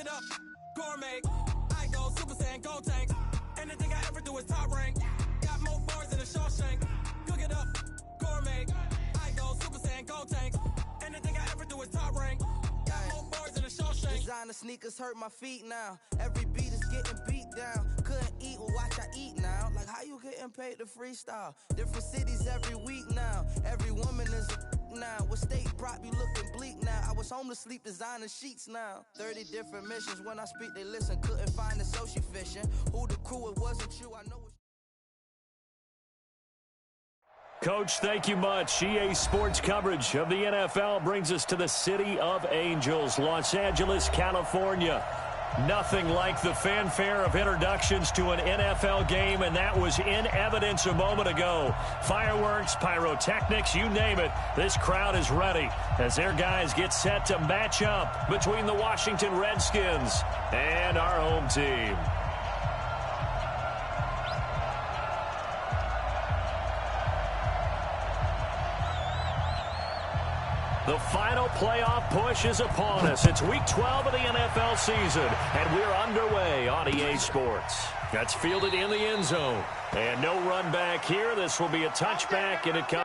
it up, gourmet. I go Super Saiyan, gold tanks. Anything I ever do is top rank. Got more bars than a Shawshank. Cook it up, gourmet. I go Super Saiyan, gold tanks. Anything I ever do is top rank. Got more bars than a Shawshank. Designer sneakers hurt my feet now. Every beat is getting beat down. Couldn't eat, well watch I eat now. Like how you getting paid to freestyle? Different cities every week now. Every woman is a now. What state prop you looking bleak now? I was home to sleep designer sheets now. 30 different missions. When I speak they listen. Couldn't find it so she fishing. Who the crew, it wasn't you. I know it's Coach, thank you much. EA Sports coverage of the NFL brings us to the City of Angels, Los Angeles, California. Nothing like the fanfare of introductions to an NFL game, and that was in evidence a moment ago. Fireworks, pyrotechnics, you name it. This crowd is ready as their guys get set to match up between the Washington Redskins and our home team. The final playoff push is upon us. It's Week 12 of the NFL season, and we're underway on EA Sports. That's fielded in the end zone. And no run back here. This will be a touchback, and it comes.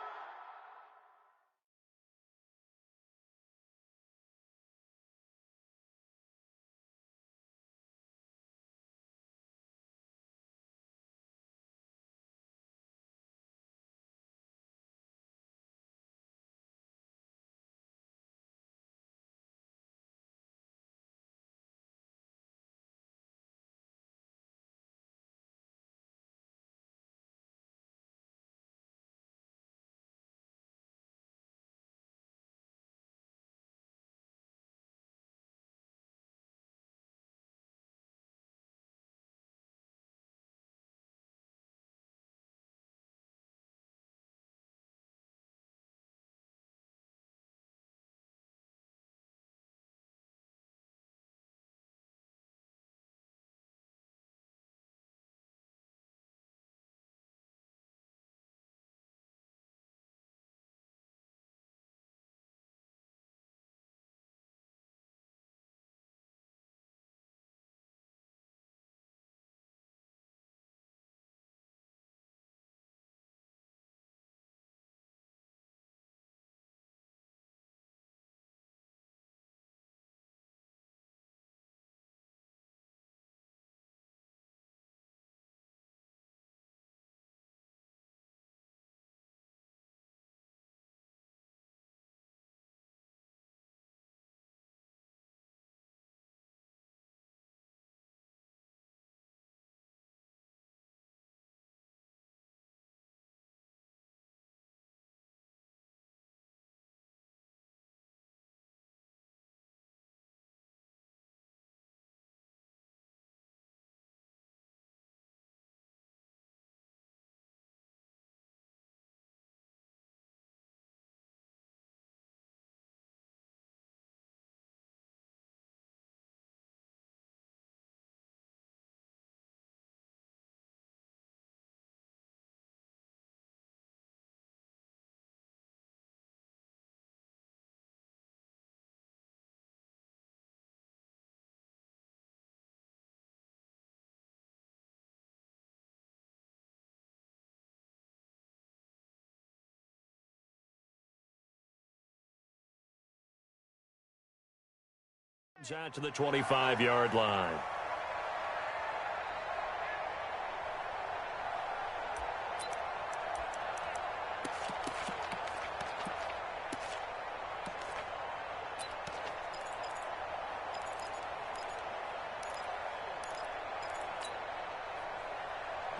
Out to the 25-yard line.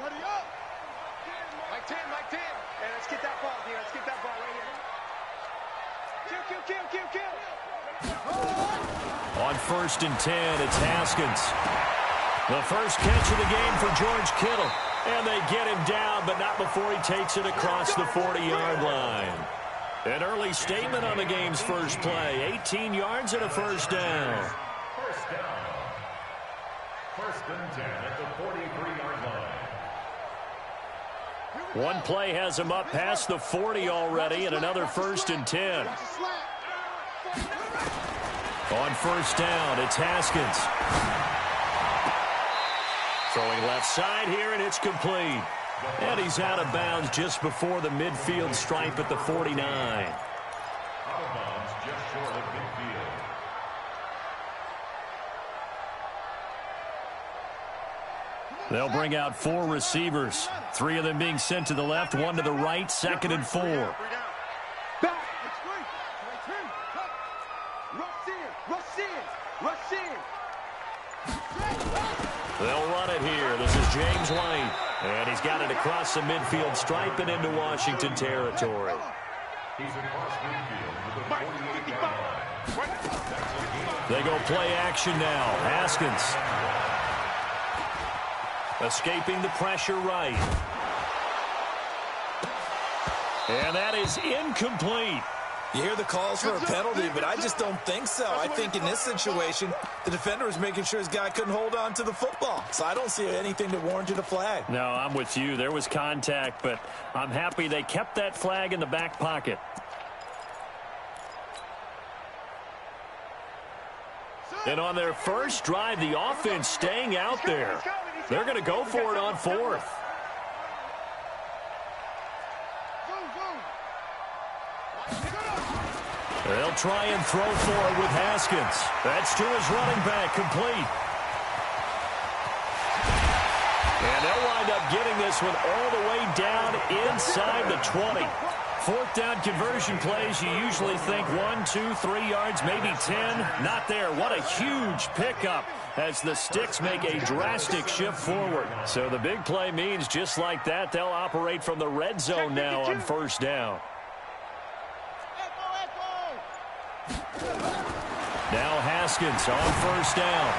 Ready up! Mike 10, Mike 10. Hey, let's get that ball here. Let's get that ball right here. Kill. On 1st and 10, it's Haskins. The first catch of the game for George Kittle. And they get him down, but not before he takes it across the 40-yard line. An early statement on the game's first play. 18 yards and a first down. First down. 1st and 10 at the 43-yard line. One play has him up past the 40 already, and another 1st and 10. On first down, it's Haskins. Throwing left side here, and it's complete. And he's out of bounds just before the midfield stripe at the 49. Out of bounds just short of midfield. They'll bring out 4 receivers. 3 of them being sent to the left, 1 to the right, 2nd and 4. They'll run it here. This is James White. And he's got it across the midfield stripe and into Washington territory. He's across midfield to the 48-yard line. They go play action now. Haskins. Escaping the pressure right. And that is incomplete. You hear the calls for a penalty, but I just don't think so. I think in this situation, the defender was making sure his guy couldn't hold on to the football. So I don't see anything that warranted a flag. No, I'm with you. There was contact, but I'm happy they kept that flag in the back pocket. And on their first drive, the offense staying out there. They're going to go for it on 4th. They'll try and throw for it with Haskins. That's to his running back, complete. And they'll wind up getting this one all the way down inside the 20. 4th down conversion plays, you usually think 1, 2, 3 yards, maybe 10. Not there. What a huge pickup as the Sticks make a drastic shift forward. So the big play means just like that, they'll operate from the red zone now on first down. Now Haskins on first down.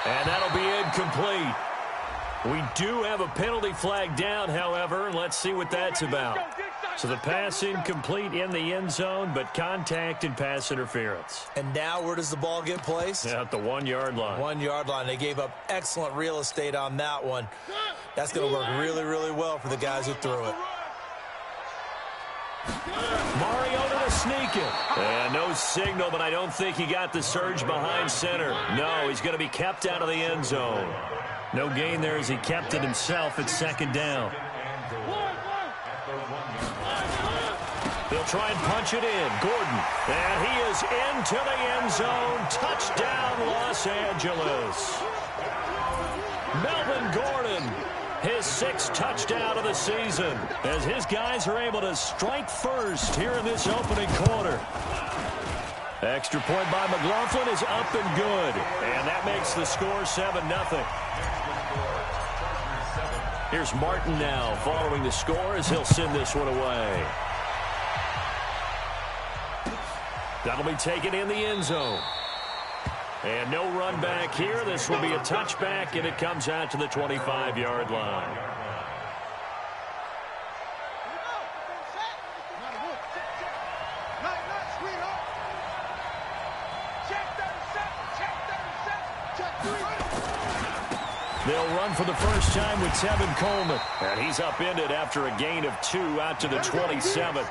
And that'll be incomplete. We do have a penalty flag down, however, and let's see what that's about. So the pass incomplete in the end zone, but contact and pass interference. And now where does the ball get placed? At the 1-yard line. 1-yard line. They gave up excellent real estate on that one. That's going to work really, really well for the guys who threw it. Mariota to sneak it. And no signal, but I don't think he got the surge behind center. No, he's going to be kept out of the end zone. No gain there as he kept it himself at 2nd down. They'll try and punch it in. Gordon. And he is into the end zone. Touchdown, Los Angeles. Melvin Gordon. His 6th touchdown of the season as his guys are able to strike first here in this opening quarter. Extra point by McLaughlin is up and good. And that makes the score 7-0. Here's Martin now following the score as he'll send this one away. That'll be taken in the end zone. And no run back here. This will be a touchback, and it comes out to the 25-yard line. They'll run for the first time with Tevin Coleman. And he's upended after a gain of 2 out to the 27.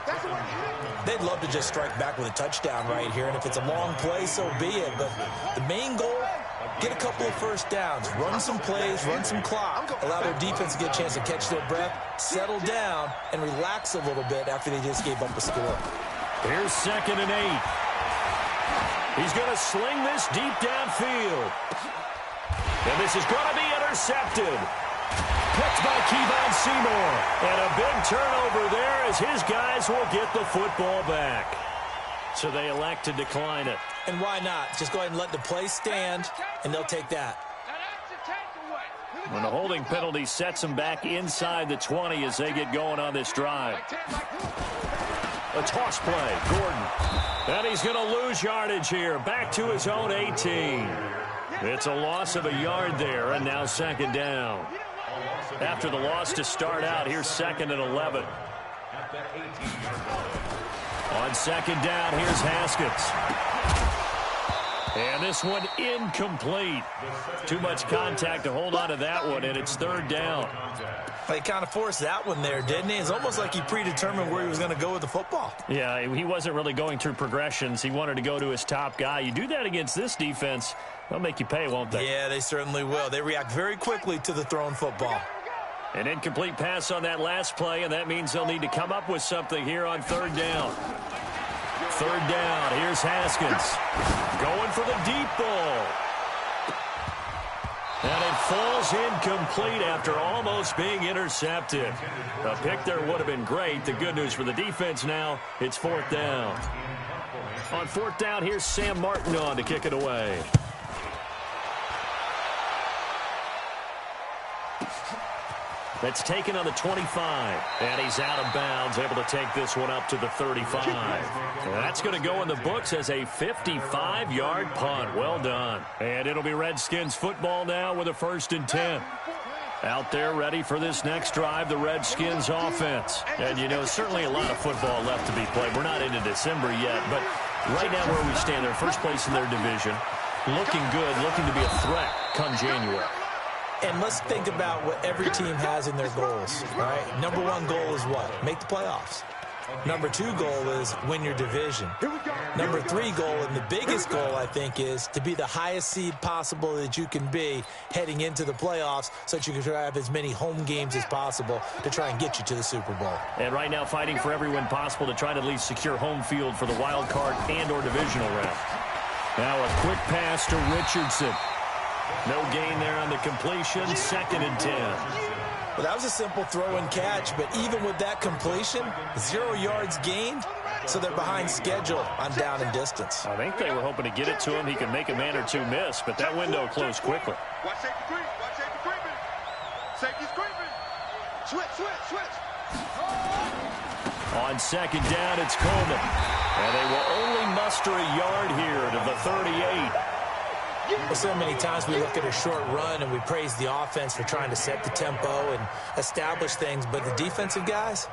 They'd love to just strike back with a touchdown right here. And if it's a long play, so be it. But the main goal, get a couple of first downs. Run some plays, run some clock. Allow their defense to get a chance to catch their breath, settle down, and relax a little bit after they just gave up a score. Here's 2nd and 8. He's going to sling this deep downfield. And this is going to be intercepted. Picked by Kevon Seymour. And a big turnover there as his guys will get the football back. So they elect to decline it. And why not? Just go ahead and let the play stand, and they'll take that. When the holding penalty sets them back inside the 20 as they get going on this drive. A toss play, Gordon. And he's going to lose yardage here. Back to his own 18. It's a loss of a yard there, and now 2nd down. After the loss to start out, here's 2nd and 11. On 2nd down, here's Haskins. And this one incomplete. Too much contact to hold on to that one, and it's third down. He kind of forced that one there, didn't he? It's almost like he predetermined where he was going to go with the football. Yeah, he wasn't really going through progressions. He wanted to go to his top guy. You do that against this defense, they'll make you pay, won't they? Yeah, they certainly will. They react very quickly to the thrown football. An incomplete pass on that last play, and that means they'll need to come up with something here on third down. Third down, here's Haskins. Going for the deep ball. And it falls incomplete after almost being intercepted. A pick there would have been great. The good news for the defense now, it's fourth down. On fourth down, here's Sam Martin on to kick it away. That's taken on the 25. And he's out of bounds, able to take this one up to the 35. And that's going to go in the books as a 55-yard punt. Well done. And it'll be Redskins football now with a 1st and 10. Out there ready for this next drive, the Redskins offense. And, you know, certainly a lot of football left to be played. We're not into December yet, but right now where we stand, they're first place in their division. Looking good, looking to be a threat come January. And let's think about what every team has in their goals, right? Number one goal is what? Make the playoffs. Number two goal is win your division. Number three goal, and the biggest goal, I think, is to be the highest seed possible that you can be heading into the playoffs so that you can try to have as many home games as possible to try and get you to the Super Bowl. And right now fighting for every win possible to try to at least secure home field for the wild card and or divisional round. Now a quick pass to Richardson. No gain there on the completion, 2nd and 10. Well, that was a simple throw and catch, but even with that completion, 0 yards gained, so they're behind schedule on down and distance. I think they were hoping to get it to him. He could make a man or two miss, but that window closed quickly. Watch safety creep. Watch safety creeping. Safety's creeping. Switch. On 2nd down, it's Coleman. And they will only muster a yard here to the 38. Well, so many times we look at a short run and we praise the offense for trying to set the tempo and establish things, but the defensive guys,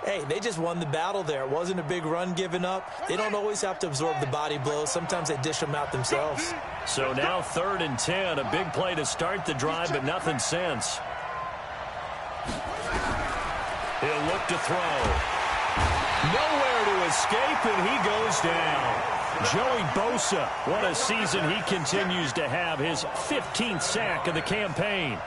hey, they just won the battle there. It wasn't a big run given up. They don't always have to absorb the body blows. Sometimes they dish them out themselves. So now 3rd and 10, a big play to start the drive, but nothing since. He'll look to throw. Nowhere to escape, and he goes down. Joey Bosa, what a season he continues to have, his 15th sack of the campaign.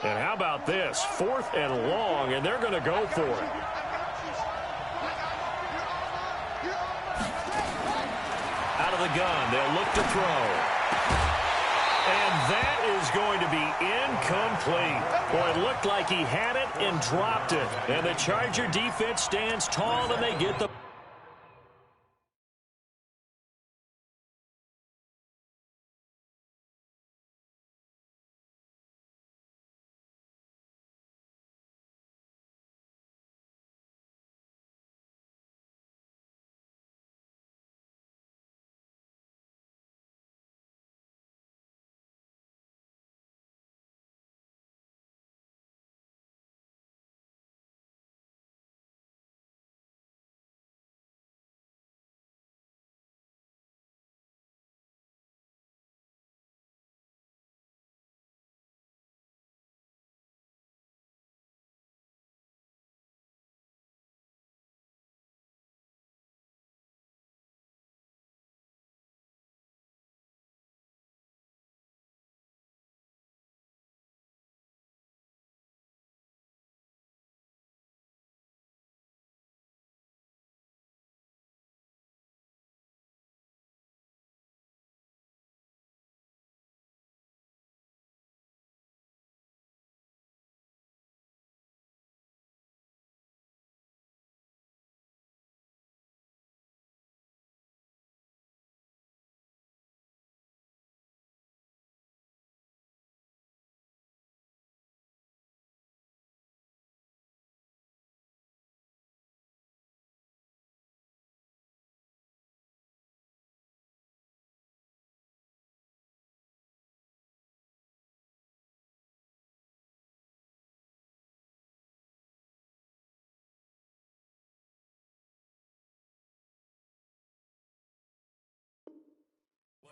And how about this? 4th and long, and they're going to go for it. Out of the gun, they'll look to throw. And that is going to be incomplete. Boy, it looked like he had it and dropped it. And the Charger defense stands tall, and they get the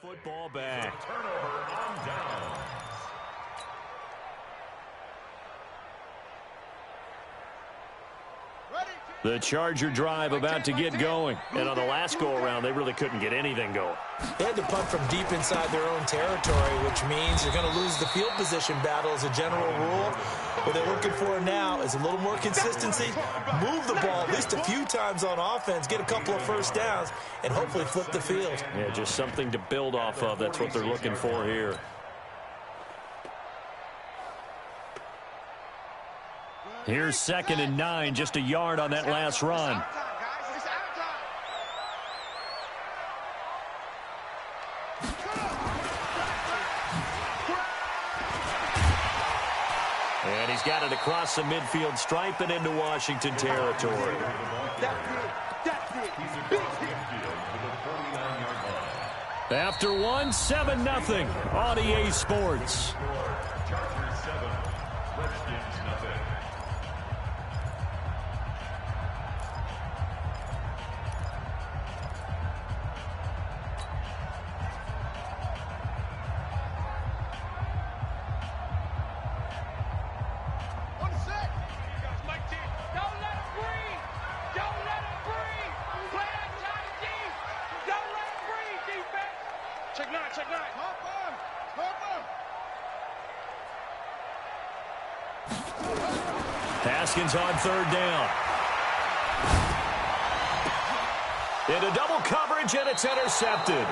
football back. Turnover on down. The Charger drive about to get going. And on the last go-around, they really couldn't get anything going. They had to punt from deep inside their own territory, which means you're going to lose the field position battle as a general rule. What they're looking for now is a little more consistency, move the ball at least a few times on offense, get a couple of first downs, and hopefully flip the field. Yeah, just something to build off of. That's what they're looking for here. Here's 2nd and 9, just a yard on that last run. And he's got it across the midfield stripe and into Washington territory. After one, 7-0 on EA Sports. Chargers 7, Redskins nothing. Haskins on 3rd down. Into double coverage, and it's intercepted.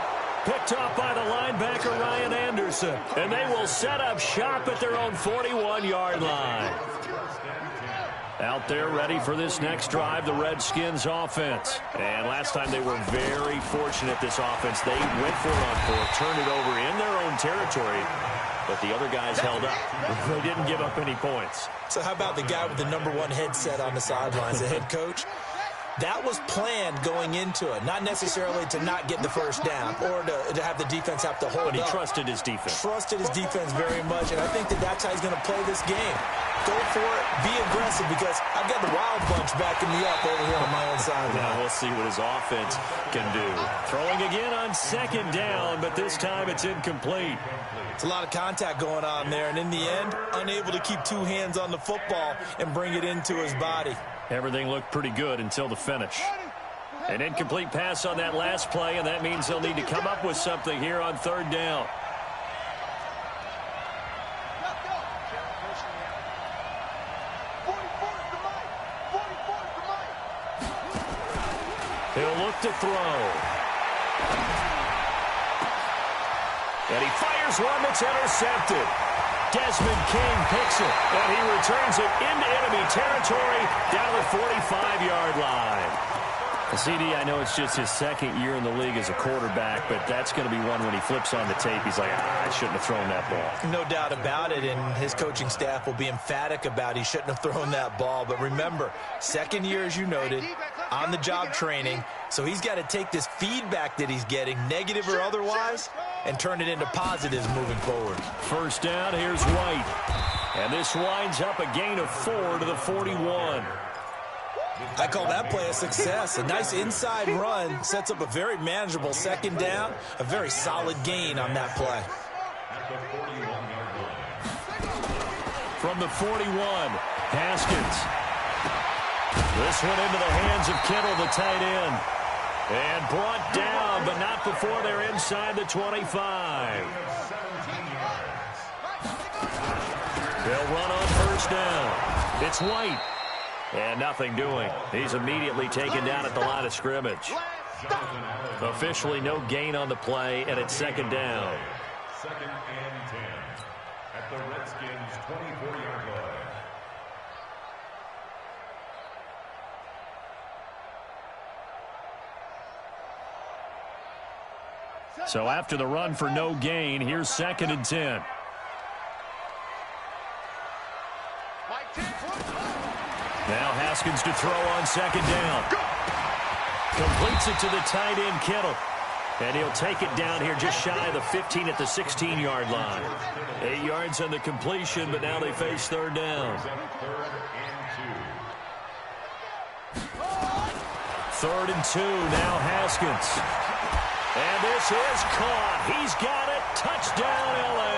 Picked off by the linebacker, Ryan Anderson. And they will set up shop at their own 41-yard line. Out there ready for this next drive, the Redskins offense. And last time they were very fortunate, this offense. They went for it on 4th, turned it over in their own territory. But the other guys held up. They didn't give up any points. So how about the guy with the #1 headset on the sidelines, the head coach? That was planned going into it, not necessarily to not get the first down or to have the defense have to hold up. But he trusted his defense. Trusted his defense very much, and I think that's how he's going to play this game. Go for it, be aggressive, because I've got the Wild Bunch backing me up over here on my own side. Now we'll see what his offense can do. Throwing again on 2nd down, but this time it's incomplete. It's a lot of contact going on there, and in the end, unable to keep 2 hands on the football and bring it into his body. Everything looked pretty good until the finish. An incomplete pass on that last play, and that means they'll need to come up with something here on 3rd down. He'll look to throw. And he fires one that's intercepted. Desmond King picks it, and he returns it into enemy territory down to the 45-yard line. CD, I know it's just his 2nd year in the league as a quarterback, but that's going to be one when he flips on the tape. He's like, I shouldn't have thrown that ball. No doubt about it, and his coaching staff will be emphatic about he shouldn't have thrown that ball. But remember, 2nd year, as you noted, on-the-job training, so he's got to take this feedback that he's getting, negative or otherwise, and turn it into positives moving forward. 1st down, here's White. And this winds up a gain of 4 to the 41. I call that play a success. A nice inside run sets up a very manageable 2nd down, a very solid gain on that play. From the 41, Haskins. This one into the hands of Kittle, the tight end. And brought down, but not before they're inside the 25. They'll run on 1st down. It's White. And nothing doing. He's immediately taken down at the line of scrimmage. Officially no gain on the play, and it's 2nd down. 2nd and 10 at the Redskins' 24-yard line. So after the run for no gain, here's 2nd and 10. Now Haskins to throw on 2nd down. Completes it to the tight end, Kittle. And he'll take it down here just shy of the 15 at the 16-yard line. 8 yards on the completion, but now they face 3rd down. 3rd and 2, now Haskins. And this is caught. He's got it. Touchdown, L.A.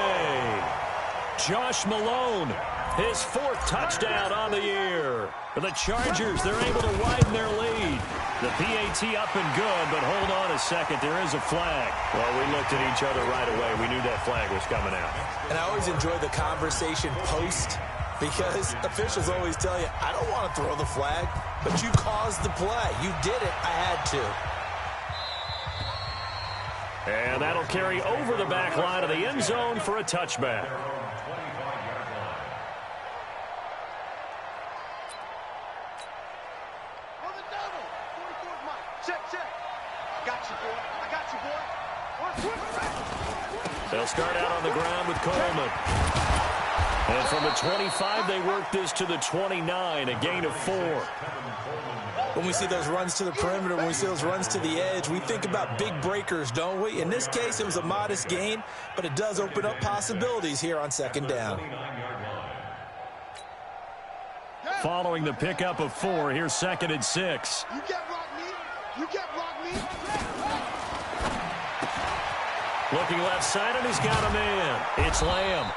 Josh Malone, his 4th touchdown on the year. For the Chargers, they're able to widen their lead. The PAT up and good, but hold on a second. There is a flag. Well, we looked at each other right away. We knew that flag was coming out. And I always enjoy the conversation post because officials always tell you, I don't want to throw the flag, but you caused the play. You did it. I had to. And that'll carry over the back line of the end zone for a touchback. They'll start out on the ground with Coleman. And from the 25, they work this to the 29, a gain of 4. When we see those runs to the perimeter, when we see those runs to the edge, we think about big breakers, don't we? In this case, it was a modest gain, but it does open up possibilities here on 2nd down. Following the pickup of 4, here's 2nd and 6. You can't rock me. You can't rock me. Looking left side, and he's got a man. It's Lamb.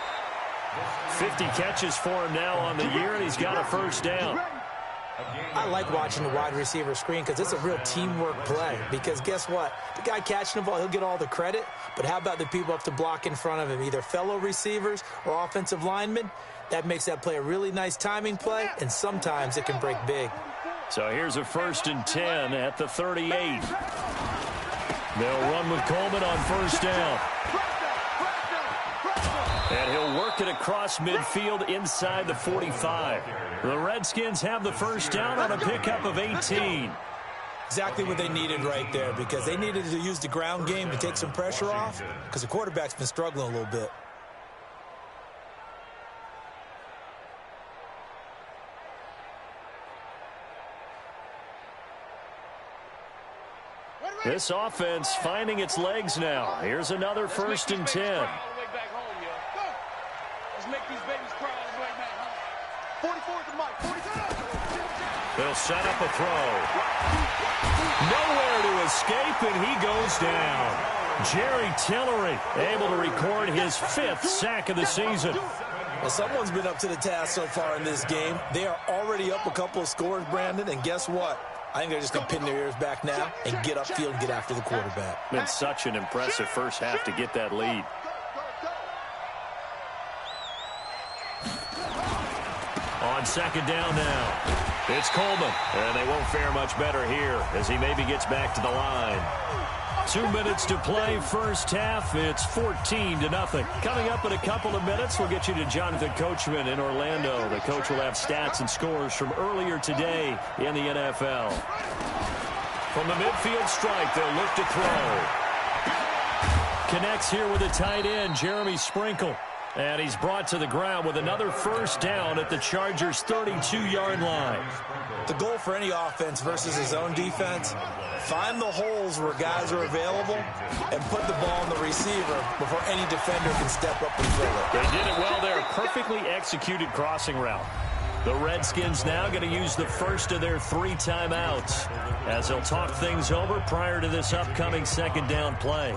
50 catches for him now on the year, and he's got a 1st down. I like watching the wide receiver screen because it's a real teamwork play. Because guess what? The guy catching the ball, he'll get all the credit. But how about the people up to block in front of him, either fellow receivers or offensive linemen? That makes that play a really nice timing play, and sometimes it can break big. So here's a 1st and 10 at the 38. They'll run with Coleman on 1st down. And he'll work it across midfield inside the 45. The Redskins have the 1st down on a pickup of 18. Exactly what they needed right there, because they needed to use the ground game to take some pressure off, because the quarterback's been struggling a little bit. This offense finding its legs now. Here's another 1st and 10. Let's make these babies cry all the way back home. 44 at the mic. 44. They'll set up a throw. Nowhere to escape, and he goes down. Jerry Tillery able to record his 5th sack of the season. Well, someone's been up to the task so far in this game. They are already up a couple of scores, Brandon, and guess what? I think they're just going to pin their ears back now and get upfield and get after the quarterback. Been such an impressive first half to get that lead. On 2nd down now, it's Coleman, and they won't fare much better here as he maybe gets back to the line. 2 minutes to play, first half. It's 14-0. Coming up in a couple of minutes, we'll get you to Jonathan Coachman in Orlando. The coach will have stats and scores from earlier today in the NFL. From the midfield strike, they'll look to throw. Connects here with a tight end, Jeremy Sprinkle. And he's brought to the ground with another 1st down at the Chargers' 32-yard line. The goal for any offense versus his own defense, find the holes where guys are available and put the ball on the receiver before any defender can step up and fill it. They did it well there. Perfectly executed crossing route. The Redskins now going to use the first of their 3 timeouts as they'll talk things over prior to this upcoming 2nd down play.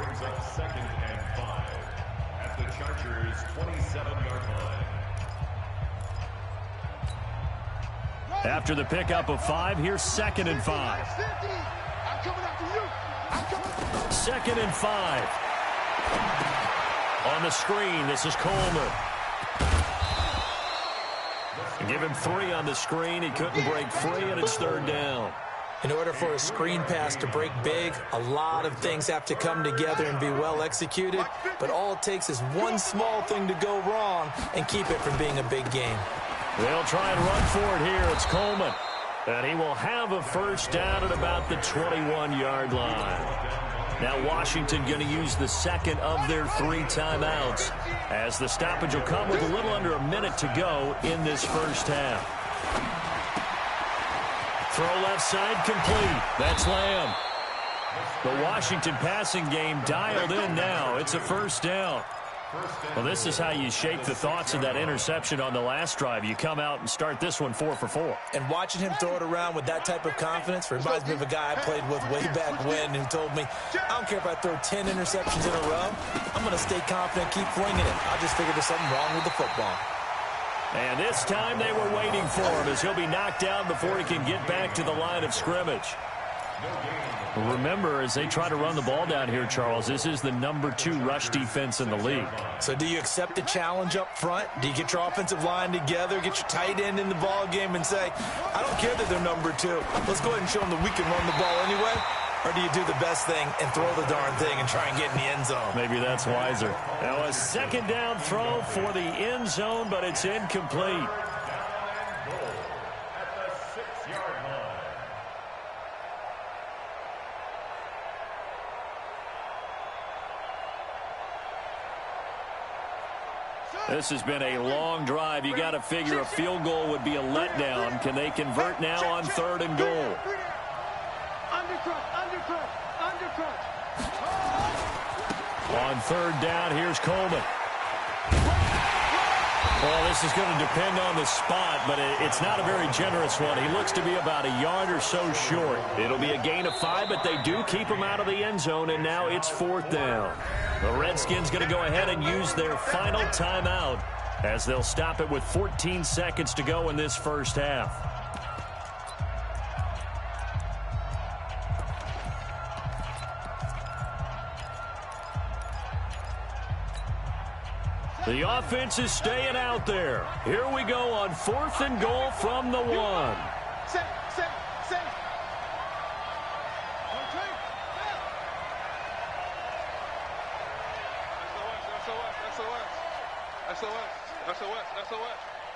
After the pickup of 5, here's 2nd and 5. 2nd and 5. On the screen, this is Coleman. Give him 3 on the screen. He couldn't break free, and it's 3rd down. In order for a screen pass to break big, a lot of things have to come together and be well executed, but all it takes is one small thing to go wrong and keep it from being a big game. They'll try and run for it here. It's Coleman. And he will have a 1st down at about the 21-yard line. Now Washington going to use the 2nd of their 3 timeouts as the stoppage will come with a little under a minute to go in this first half. Throw left side complete. That's Lamb. The Washington passing game dialed in now. It's a 1st down. Well, this is how you shake the thoughts of that interception on the last drive. You come out and start this one 4 for 4. And watching him throw it around with that type of confidence reminds me of a guy I played with way back when who told me, I don't care if I throw 10 interceptions in a row. I'm going to stay confident, keep flinging it. I just figured there's something wrong with the football. And this time they were waiting for him as he'll be knocked down before he can get back to the line of scrimmage. Remember, as they try to run the ball down here, Charles, this is the #2 rush defense in the league. So do you accept the challenge up front? Do you get your offensive line together, get your tight end in the ball game and say, I don't care that they're #2. Let's go ahead and show them that we can run the ball anyway? Or do you do the best thing and throw the darn thing and try and get in the end zone? Maybe that's wiser. Now a second down throw for the end zone, but it's incomplete. This has been a long drive. You got to figure a field goal would be a letdown. Can they convert now on 3rd and goal? On 3rd down, here's Coleman. Well, this is going to depend on the spot, but it's not a very generous one. He looks to be about a yard or so short. It'll be a gain of 5, but they do keep him out of the end zone, and now it's 4th down. The Redskins going to go ahead and use their final timeout as they'll stop it with 14 seconds to go in this first half. The offense is staying out there. Here we go on 4th and goal from the 1. Set. SOS.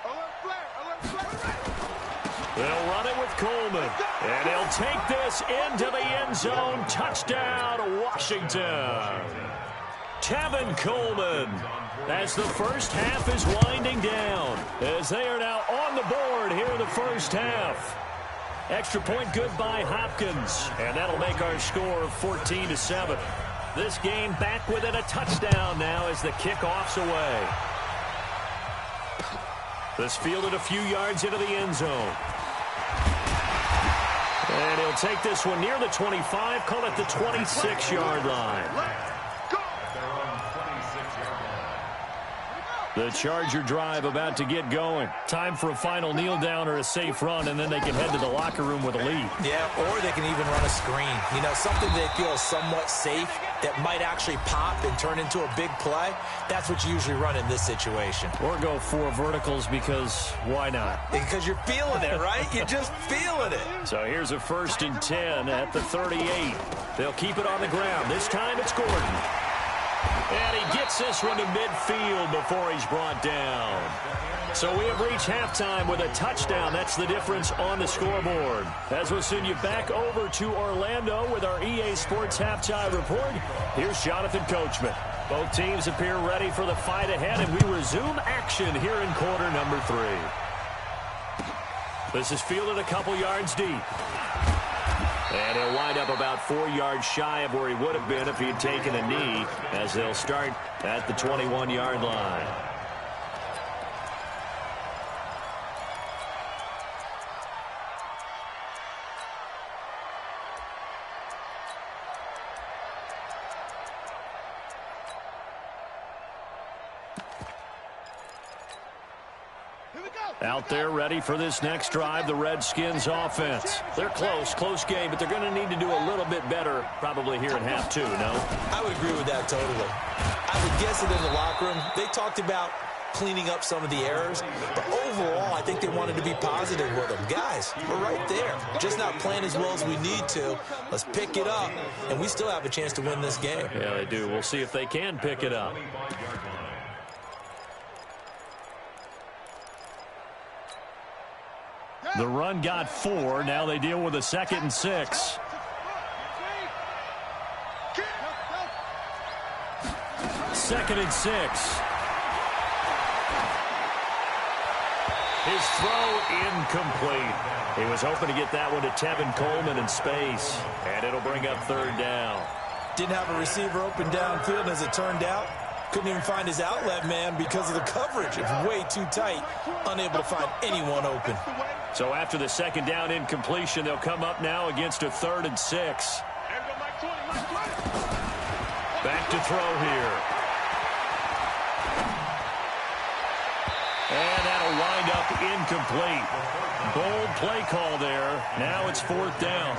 Alert flag. They'll run it with Coleman. And he'll take this into the end zone. Touchdown, Washington. Tevin Coleman. As the first half is winding down, as they are now on the board here in the first half. Extra point good by Hopkins, and that'll make our score 14-7. This game back within a touchdown now as the kickoff's away. This fielded a few yards into the end zone. And he'll take this one near the 25, call it the 26-yard line. The Charger drive about to get going. Time for a final kneel down or a safe run, and then they can head to the locker room with a lead. Yeah, or they can even run a screen. You know, something they feel somewhat safe that might actually pop and turn into a big play. That's what you usually run in this situation. Or go 4 verticals because why not? Because you're feeling it, right? You're just feeling it. So here's a 1st and 10 at the 38. They'll keep it on the ground. This time it's Gordon. And he gets this one to midfield before he's brought down. So we have reached halftime with a touchdown. That's the difference on the scoreboard. As we'll send you back over to Orlando with our EA Sports Halftime Report, here's Jonathan Coachman. Both teams appear ready for the fight ahead, and we resume action here in quarter number 3. This is fielded a couple yards deep. And he'll wind up about 4 yards shy of where he would have been if he had taken a knee, as they'll start at the 21-yard line. Out there ready for this next drive, the Redskins offense. They're close game, but they're going to need to do a little bit better probably here in half 2, no? I would agree with that totally. I would guess that in the locker room, they talked about cleaning up some of the errors, but overall, I think they wanted to be positive with them. Guys, we're right there. Just not playing as well as we need to. Let's pick it up, and we still have a chance to win this game. Yeah, they do. We'll see if they can pick it up. The run got 4. Now they deal with a 2nd and 6. Second and 6. His throw incomplete. He was hoping to get that one to Tevin Coleman in space, and it'll bring up 3rd down. Didn't have a receiver open downfield, as it turned out. Couldn't even find his outlet man because of the coverage. It's way too tight. Unable to find anyone open. So after the second down incompletion, they'll come up now against a 3rd and 6. Back to throw here. And that'll wind up incomplete. Bold play call there. Now it's 4th down.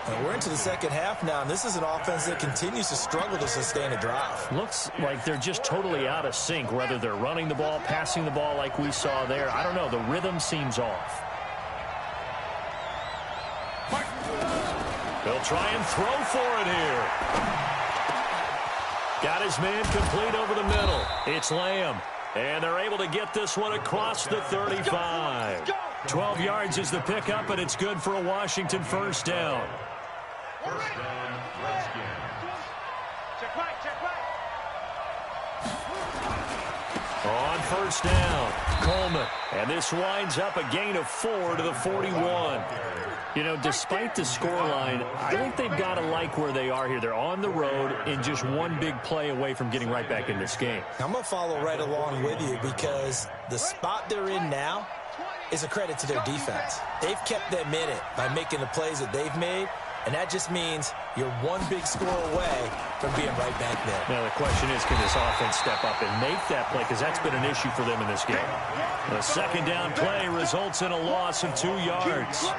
And we're into the second half now, and this is an offense that continues to struggle to sustain a drive. Looks like they're just totally out of sync, whether they're running the ball, passing the ball like we saw there. I don't know. The rhythm seems off. They'll try and throw for it here. Got his man complete over the middle. It's Lamb. And they're able to get this one across the 35. 12 yards is the pickup, and it's good for a Washington first down. First down, Redskins. Check right. On first down, Coleman. And this winds up a gain of 4 to the 41. You know, despite the scoreline, I think they've got to like where they are here. They're on the road and just one big play away from getting right back in this game. I'm going to follow right along with you because the spot they're in now is a credit to their defense. They've kept them in it by making the plays that they've made, and that just means you're one big score away from being right back there. Now the question is, can this offense step up and make that play? Because that's been an issue for them in this game. The second down play results in a loss of 2 yards.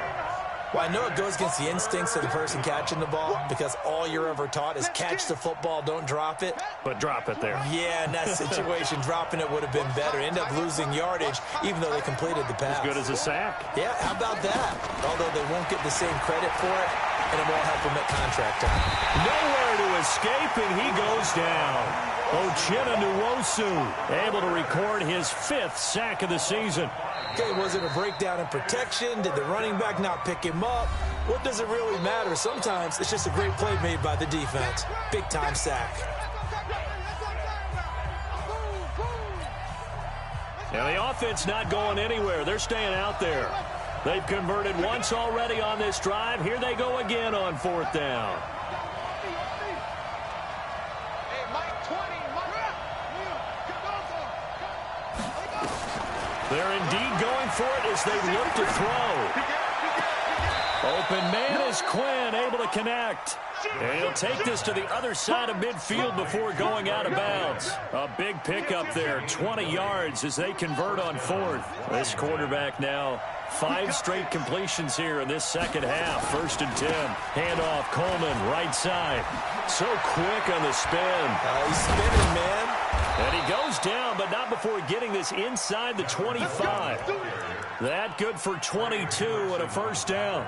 Well, I know it goes against the instincts of the person catching the ball because all you're ever taught is catch the football, don't drop it. But drop it there. Yeah, in that situation, dropping it would have been better. End up losing yardage, even though they completed the pass. As good as a sack. Yeah, how about that? Although they won't get the same credit for it, and it won't help them at contract time. Nowhere to escape, and he goes down. Uchenna Nwosu able to record his 5th sack of the season. Okay, was it a breakdown in protection? Did the running back not pick him up? What does it really matter? Sometimes it's just a great play made by the defense. Big-time sack. Now the offense not going anywhere. They're staying out there. They've converted once already on this drive. Here they go again on 4th down. They're indeed going for it as they look to throw. Open man is Quinn, able to connect. And he'll take this to the other side of midfield before going out of bounds. A big pickup there, 20 yards as they convert on 4th. This quarterback now 5 straight completions here in this second half. 1st and 10. Handoff, Coleman, right side. So quick on the spin. He's spinning, man. And he goes down, but not before getting this inside the 25. That good for 22 and a first down.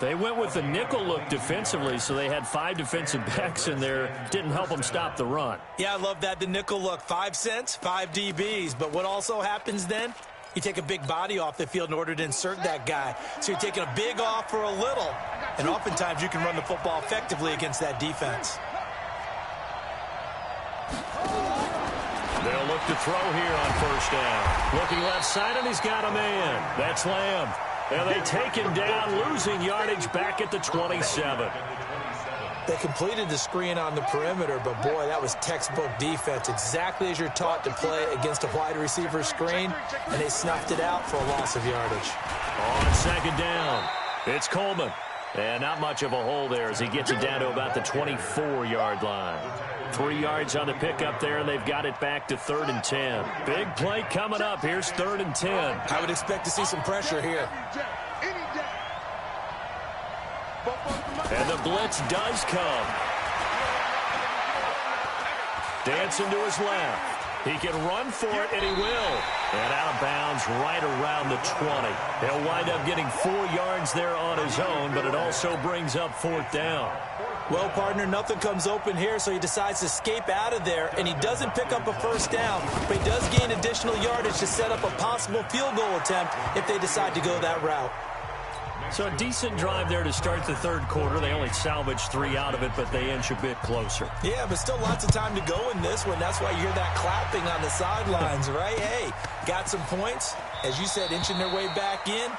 They went with the nickel look defensively, so they had 5 defensive backs in there. Didn't help them stop the run. Yeah, I love that, the nickel look. 5 cents, 5 DBs. But what also happens then? You take a big body off the field in order to insert that guy. So you're taking a big off for a little. And oftentimes you can run the football effectively against that defense. They'll look to throw here on first down. Looking left side, and he's got a man. That's Lamb. And they take him down, losing yardage back at the 27. They completed the screen on the perimeter, but boy, that was textbook defense. Exactly as you're taught to play against a wide receiver screen, and they snuffed it out for a loss of yardage. On second down, it's Coleman. And not much of a hole there as he gets it down to about the 24-yard line. 3 yards on the pickup there, and they've got it back to 3rd and 10. Big play coming up. Here's 3rd and 10. I would expect to see some pressure here. And the blitz does come. Dancing to his left. He can run for it, and he will. And out of bounds right around the 20. He'll wind up getting 4 yards there on his own, but it also brings up 4th down. Well, partner, nothing comes open here, so he decides to escape out of there, and he doesn't pick up a first down, but he does gain additional yardage to set up a possible field goal attempt if they decide to go that route. So a decent drive there to start the 3rd quarter. They only salvaged 3 out of it, but they inch a bit closer. Yeah, but still lots of time to go in this one. That's why you hear that clapping on the sidelines, right? Hey, got some points. As you said, inching their way back in.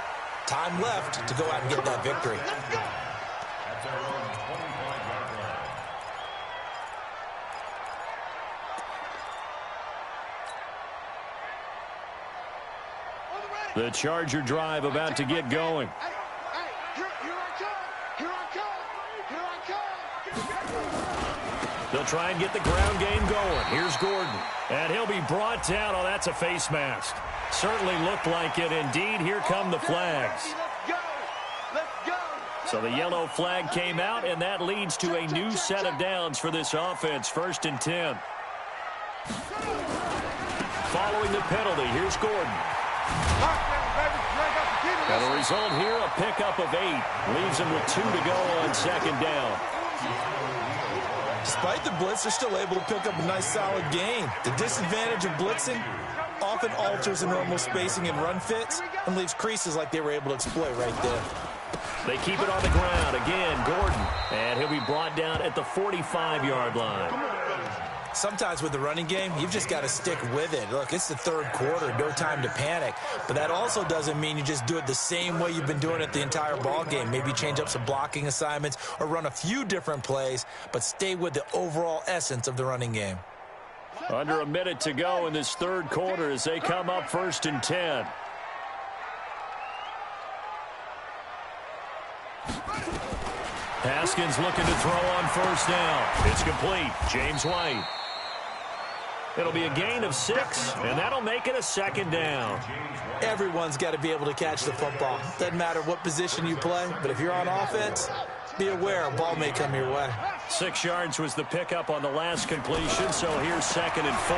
Time left to go out and get that victory. At their own 25-yard line. The Charger drive about to get going. They'll try and get the ground game going. Here's Gordon. And he'll be brought down. Oh, that's a face mask. Certainly looked like it. Indeed, here come the flags. So the yellow flag came out, and that leads to a new set of downs for this offense. 1st and 10. Following the penalty, here's Gordon. And the result here, a pickup of 8. Leaves him with 2 to go on 2nd down. Despite the blitz, they're still able to pick up a nice, solid gain. The disadvantage of blitzing often alters the normal spacing and run fits and leaves creases like they were able to exploit right there. They keep it on the ground. Again, Gordon. And he'll be brought down at the 45-yard line. Sometimes with the running game, you've just got to stick with it. Look, it's the 3rd quarter, no time to panic. But that also doesn't mean you just do it the same way you've been doing it the entire ball game. Maybe change up some blocking assignments or run a few different plays, but stay with the overall essence of the running game. Under a minute to go in this 3rd quarter as they come up 1st and 10. Haskins looking to throw on 1st down. It's complete. James White. It'll be a gain of 6, and that'll make it a 2nd down. Everyone's got to be able to catch the football. Doesn't matter what position you play, but if you're on offense, be aware a ball may come your way. 6 yards was the pickup on the last completion, so here's 2nd and 4.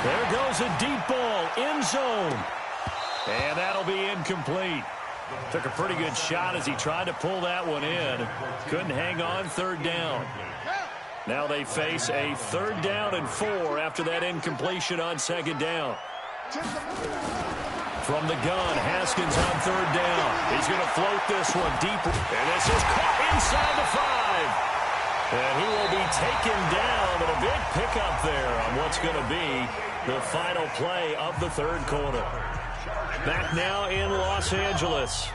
There goes a deep ball, end zone. And that'll be incomplete. Took a pretty good shot as he tried to pull that one in. Couldn't hang on, 3rd down. Now they face a 3rd down and 4 after that incompletion on 2nd down. From the gun, Haskins on 3rd down. He's going to float this one deep. And this is caught inside the 5. And he will be taken down, but a big pickup there on what's going to be the final play of the 3rd quarter. Back now in Los Angeles.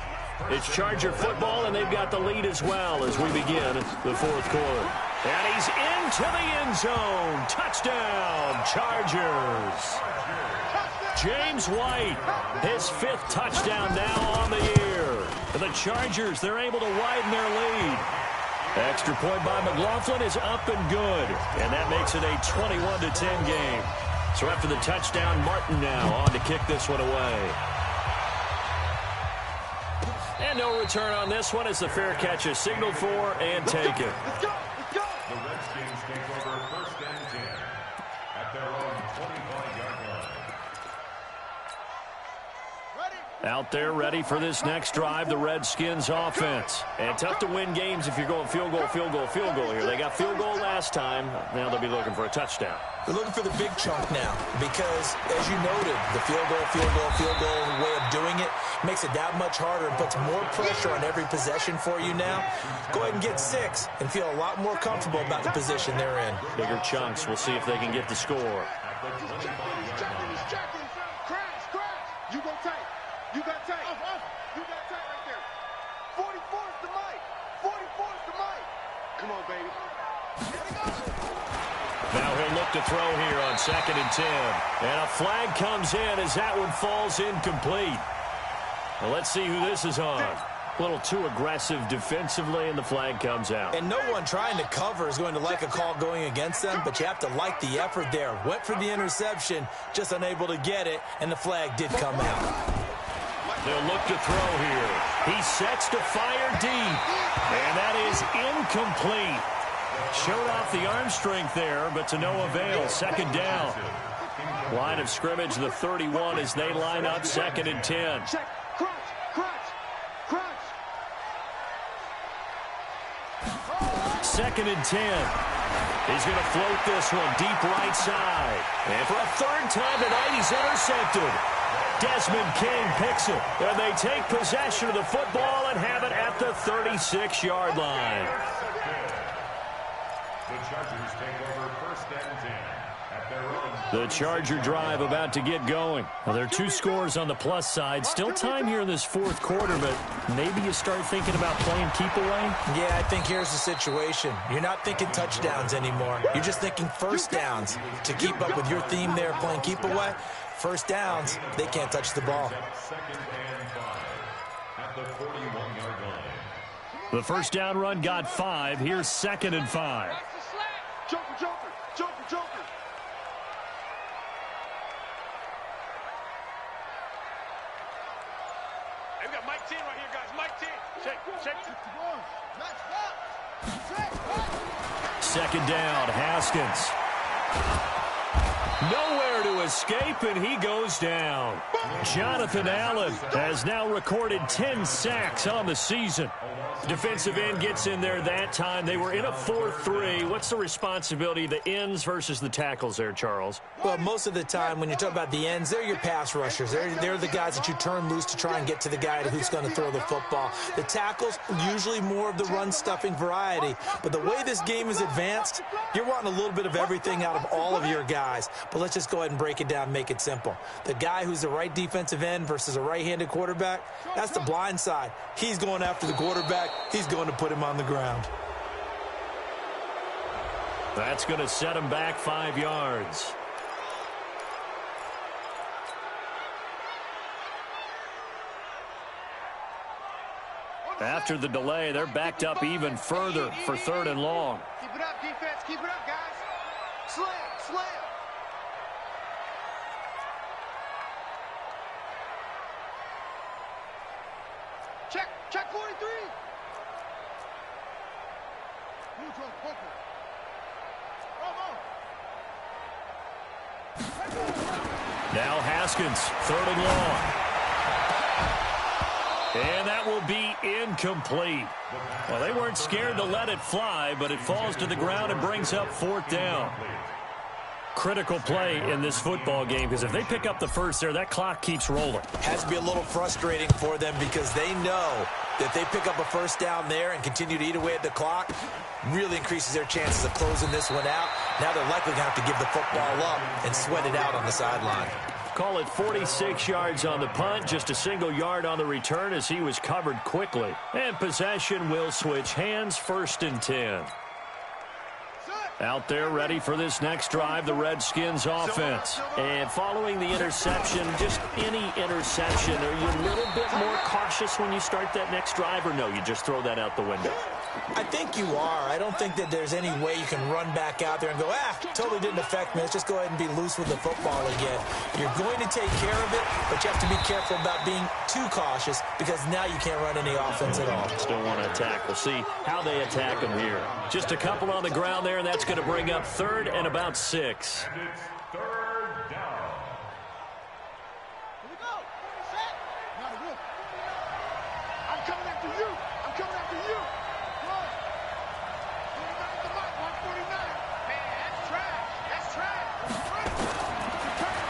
It's Charger football, and they've got the lead as well as we begin the 4th quarter. And he's into the end zone. Touchdown, Chargers. James White, his 5th touchdown now on the year. And the Chargers, they're able to widen their lead. Extra point by McLaughlin is up and good. And that makes it a 21-10 game. So after the touchdown, Martin now on to kick this one away. And no return on this one as the fair catch is signaled for and taken. Let's go. The Redskins take over 1st and 10 at their own 25-yard line. Out there ready for this next drive, the Redskins offense. And tough to win games if you're going field goal, field goal, field goal here. They got field goal last time. Now they'll be looking for a touchdown. They're looking for the big chunk now because, as you noted, the field goal way of doing it makes it that much harder and puts more pressure on every possession for you now. Go ahead and get 6 and feel a lot more comfortable about the position they're in. Bigger chunks. We'll see if they can get the score. You go tight. You got tight. You got tight right there. 44 is the mic. 44 is the mic. Come on, baby. Now he'll look to throw here on 2nd and 10. And a flag comes in as that one falls incomplete. Well, let's see who this is on. A little too aggressive defensively, and the flag comes out. And no one trying to cover is going to like a call going against them, but you have to like the effort there. Went for the interception, just unable to get it, and the flag did come out. They'll look to throw here. He sets to fire deep, and that is incomplete. Showed off the arm strength there, but to no avail. 2nd down. Line of scrimmage, the 31 as they line up 2nd and 10. Check. Crunch. 2nd and 10. He's going to float this one deep right side. And for a 3rd time tonight, he's intercepted. Desmond King picks it. And they take possession of the football and have it at the 36-yard line. The Chargers take over 1st and 10 The Charger drive about to get going. Well, there are 2 scores on the plus side. Still time here in this fourth quarter, but maybe you start thinking about playing keep away? Yeah, I think here's the situation. You're not thinking touchdowns anymore. You're just thinking first downs. To keep up with your theme there, playing keep away, first downs, they can't touch the ball. The first down run got 5. Here's 2nd and 5. Joker, Joker, Joker, Joker. Hey, we got Mike 10 right here, guys. Mike 10. Check. 2nd down, Haskins. Nowhere to escape, and he goes down. Jonathan Allen has now recorded 10 sacks on the season. Defensive end gets in there that time. They were in a 4-3. What's the responsibility of the ends versus the tackles there, Charles? Well, most of the time when you talk about the ends, they're your pass rushers. They're the guys that you turn loose to try and get to the guy who's going to throw the football. The tackles, usually more of the run-stuffing variety. But the way this game is advanced, you're wanting a little bit of everything out of all of your guys. But let's just go ahead and break it down and make it simple. The guy who's the right defensive end versus a right-handed quarterback, that's the blind side. He's going after the quarterback. He's going to put him on the ground. That's going to set him back 5 yards. After the delay, they're backed up even further for 3rd and long. Keep it up, defense. Keep it up, guys. Slam. Check 43. Now Haskins, 3rd and long. And that will be incomplete. Well, they weren't scared to let it fly, but it falls to the ground and brings up 4th down. Critical play in this football game, because if they pick up the first there, that clock keeps rolling. Has to be a little frustrating for them because they know that they pick up a first down there and continue to eat away at the clock, really increases their chances of closing this one out. Now they're likely going to have to give the football up and sweat it out on the sideline. Call it 46 yards on the punt, just a single yard on the return as he was covered quickly. And possession will switch hands, 1st and 10. Out there ready for this next drive, the Redskins offense. And following the interception, just any interception, are you a little bit more cautious when you start that next drive, or no, you just throw that out the window? I think you are. I don't think that there's any way you can run back out there and go, totally didn't affect me. Let's just go ahead and be loose with the football again. You're going to take care of it, but you have to be careful about being too cautious because now you can't run any offense at all. Still want to attack. We'll see how they attack them here. Just a couple on the ground there, and that's going to bring up 3rd and about 6. And it's 3rd down. Here we go. Set. Now the roof. I'm coming after you. I'm coming after you. Run. 49 the mic. 149. Man, that's trash. That's trash.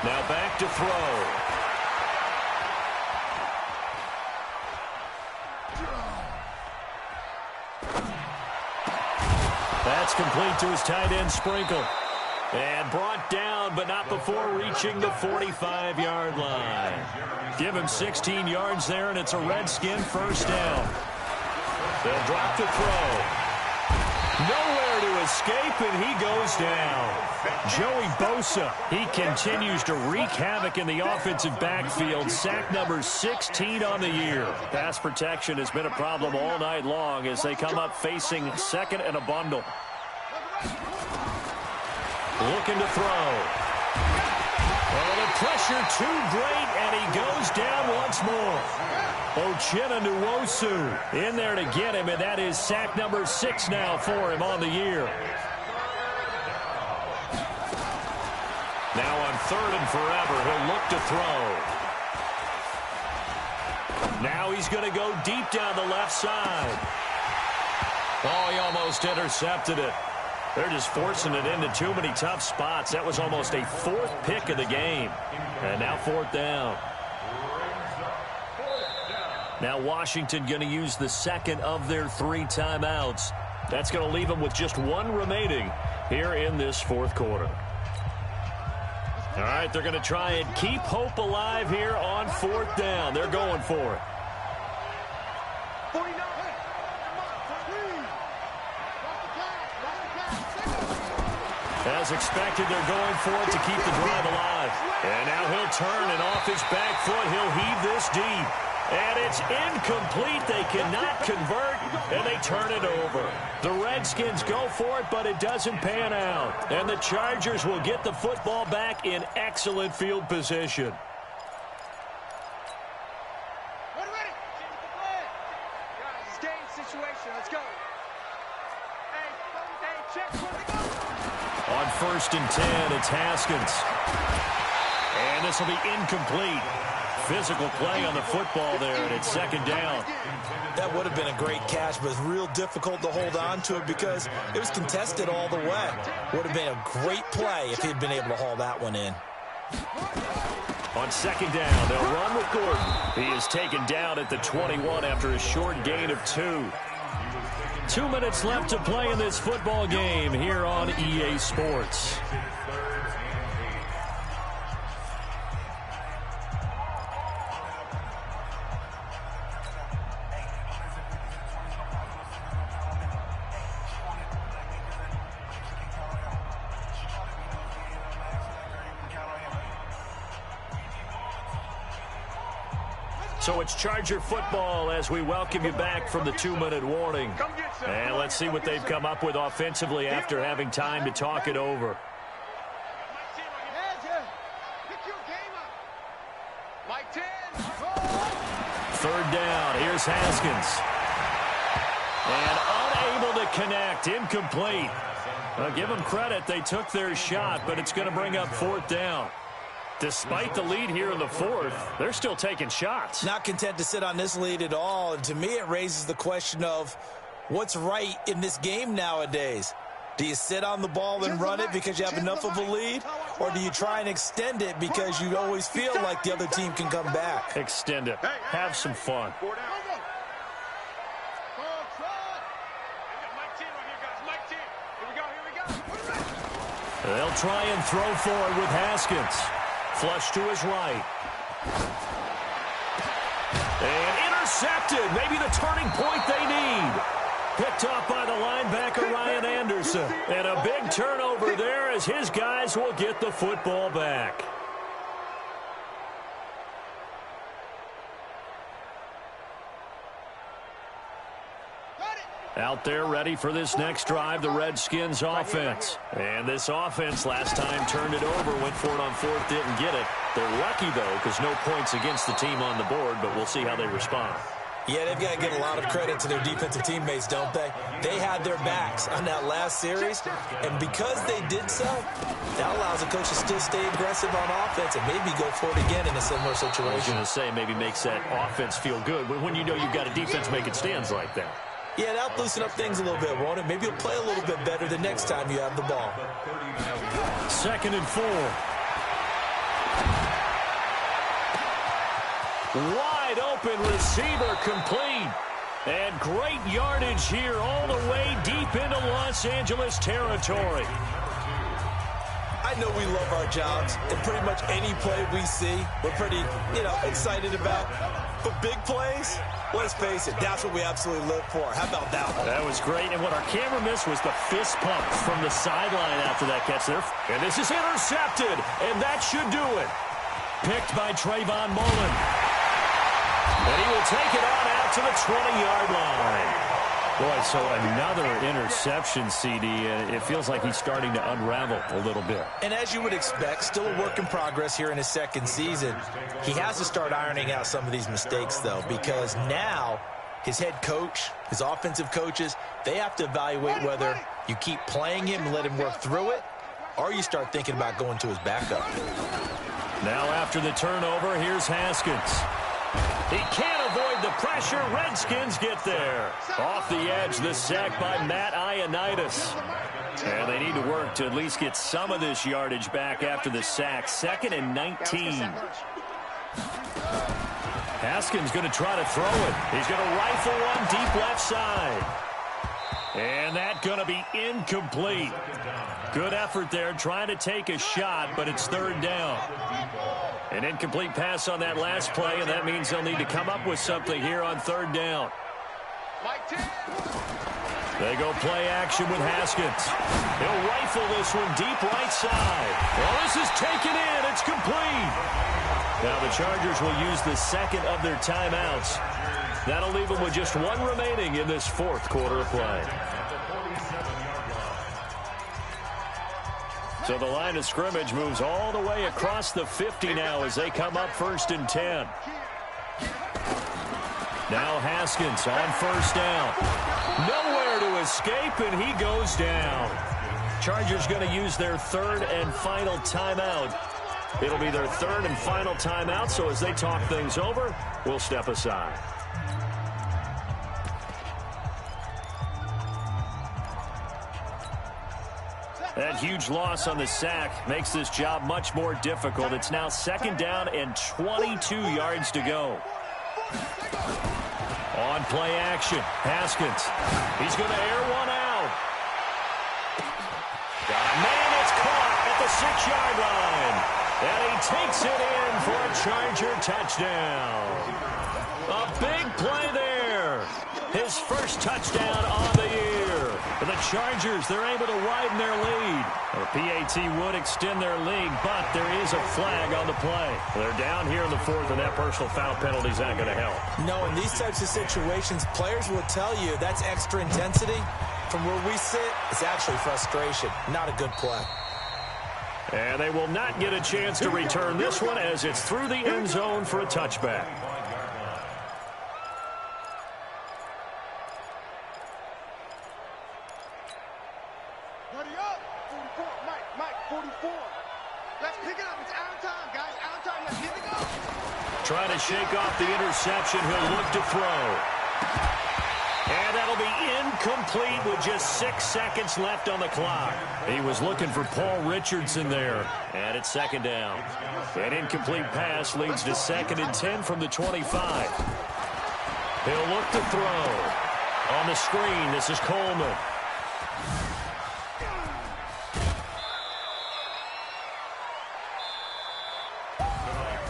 Now back to throw. That's complete to his tight end, Sprinkle. And brought down, but not before reaching the 45-yard line. Give him 16 yards there, and it's a Redskin first down. They'll drop the throw. Nowhere to escape, and he goes down. Joey Bosa, he continues to wreak havoc in the offensive backfield. Sack number 16 on the year. Pass protection has been a problem all night long as they come up facing 2nd and a bundle. Looking to throw. Oh, the pressure too great, and he goes down once more. Uchenna Nwosu in there to get him, and that is sack number 6 now for him on the year. Now on 3rd and forever, he'll look to throw. Now he's going to go deep down the left side. Oh, he almost intercepted it. They're just forcing it into too many tough spots. That was almost a 4th pick of the game. And now 4th down. Now Washington going to use the 2nd of their 3 timeouts. That's going to leave them with just 1 remaining here in this 4th quarter. All right, they're going to try and keep hope alive here on 4th down. They're going for it. 49. As expected, they're going for it to keep the drive alive. And now he'll turn, and off his back foot, he'll heave this deep. And it's incomplete. They cannot convert, and they turn it over. The Redskins go for it, but it doesn't pan out. And the Chargers will get the football back in excellent field position. Ready. Guys, game situation. Let's go. Hey, check. On 1st and 10, it's Haskins. And this will be incomplete. Physical play on the football there, and it's 2nd down. That would have been a great catch, but it's real difficult to hold on to it because it was contested all the way. Would have been a great play if he'd been able to haul that one in. On 2nd down, they'll run with Gordon. He is taken down at the 21 after a short gain of 2. 2 minutes left to play in this football game here on EA Sports. So it's Charger football as we welcome you back from the 2-minute warning. And let's see what they've come up with offensively after having time to talk it over. Mike 10. 3rd down. Here's Haskins. And unable to connect. Incomplete. Well, give them credit. They took their shot, but it's going to bring up 4th down. Despite the lead here in the 4th, they're still taking shots. Not content to sit on this lead at all. And to me, it raises the question of what's right in this game nowadays. Do you sit on the ball and run it because you have enough of a lead? Or do you try and extend it because you always feel like the other team can come back? Extend it. Have some fun. They'll try and throw for it with Haskins. Flush to his right. And intercepted. Maybe the turning point they need. Picked off by the linebacker, Ryan Anderson. And a big turnover there as his guys will get the football back. Out there ready for this next drive, the Redskins offense. And this offense last time turned it over, went for it on 4th, didn't get it. They're lucky, though, because no points against the team on the board, but we'll see how they respond. Yeah, they've got to give a lot of credit to their defensive teammates, don't they? They had their backs on that last series, and because they did so, that allows the coach to still stay aggressive on offense and maybe go for it again in a similar situation. I was going to say maybe makes that offense feel good, but when you know you've got a defense making stands like that. Yeah, that'll loosen up things a little bit, won't it? Maybe you'll play a little bit better the next time you have the ball. 2nd and 4. Wide open receiver complete. And great yardage here all the way deep into Los Angeles territory. I know we love our jobs, and pretty much any play we see, we're pretty, excited about. But big plays, let's face it, that's what we absolutely live for. How about that one? That was great, and what our camera missed was the fist pump from the sideline after that catch there. And this is intercepted, and that should do it. Picked by Trayvon Mullen. And he will take it on out to the 20-yard line. Boy, so another interception, CD. It feels like he's starting to unravel a little bit. And as you would expect, still a work in progress here in his 2nd season. He has to start ironing out some of these mistakes, though, because now his head coach, his offensive coaches, they have to evaluate whether you keep playing him and let him work through it, or you start thinking about going to his backup. Now after the turnover, here's Haskins. He can't avoid the pressure. Redskins get there. Off the edge, the sack by Matt Ioannidis. And they need to work to at least get some of this yardage back after the sack. 2nd and 19. Haskins going to try to throw it. He's going to rifle one deep left side. And that's going to be incomplete. Good effort there, trying to take a shot, but it's third down. An incomplete pass on that last play, and that means they'll need to come up with something here on third down. They go play action with Haskins. He'll rifle this one deep right side. Well, this is taken in. It's complete. Now the Chargers will use the second of their timeouts. That'll leave them with just one remaining in this fourth quarter of play. So the line of scrimmage moves all the way across the 50 now as they come up 1st and 10. Now Haskins on first down. Nowhere to escape, and he goes down. Chargers going to use their third and final timeout. It'll be their third and final timeout, so as they talk things over, we'll step aside. That huge loss on the sack makes this job much more difficult. It's now 2nd down and 22 yards to go. On play action, Haskins. He's going to air one out. Got a man that's caught at the 6-yard line. And he takes it in for a Charger touchdown. A big play there. His first touchdown on the year. For the Chargers, they're able to widen their lead. The PAT would extend their lead, but there is a flag on the play. They're down here in the fourth, and that personal foul penalty is not going to help. No, in these types of situations, players will tell you that's extra intensity. From where we sit, it's actually frustration. Not a good play. And they will not get a chance to return this one as it's through the end zone for a touchback. Buddy up. 44. Mike, 44. Let's pick it up. It's out of time, guys. Out of time. Let's get it go. Trying to shake off the interception. He'll look to throw. And that'll be incomplete with just 6 seconds left on the clock. He was looking for Paul Richardson there. And it's 2nd down. An incomplete pass leads to 2nd and 10 from the 25. He'll look to throw. On the screen, this is Coleman.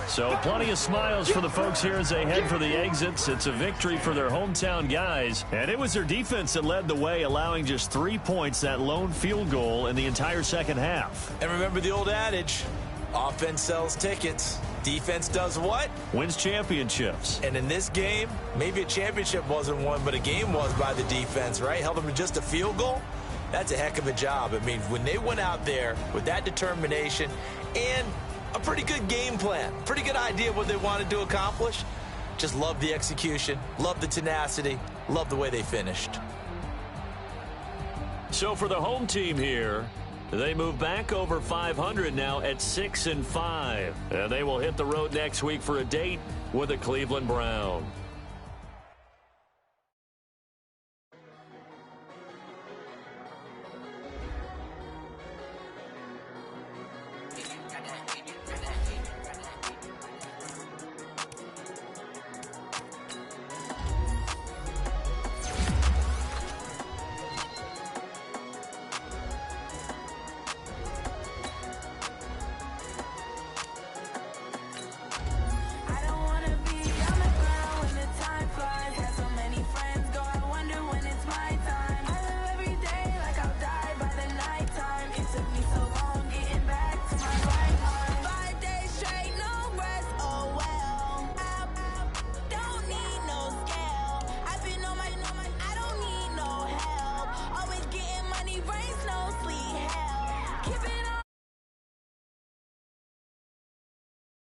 So plenty of smiles for the folks here as they head for the exits. It's a victory for their hometown guys. And it was their defense that led the way, allowing just 3 points, that lone field goal in the entire second half. And remember the old adage, offense sells tickets. Defense does what? Wins championships. And in this game, maybe a championship wasn't won, but a game was by the defense, right? Held them to just a field goal. That's a heck of a job. I mean, when they went out there with that determination and a pretty good game plan, pretty good idea of what they wanted to accomplish. Just love the execution, love the tenacity, love the way they finished. So for the home team here, they move back over 500 now at 6-5. And they will hit the road next week for a date with the Cleveland Browns.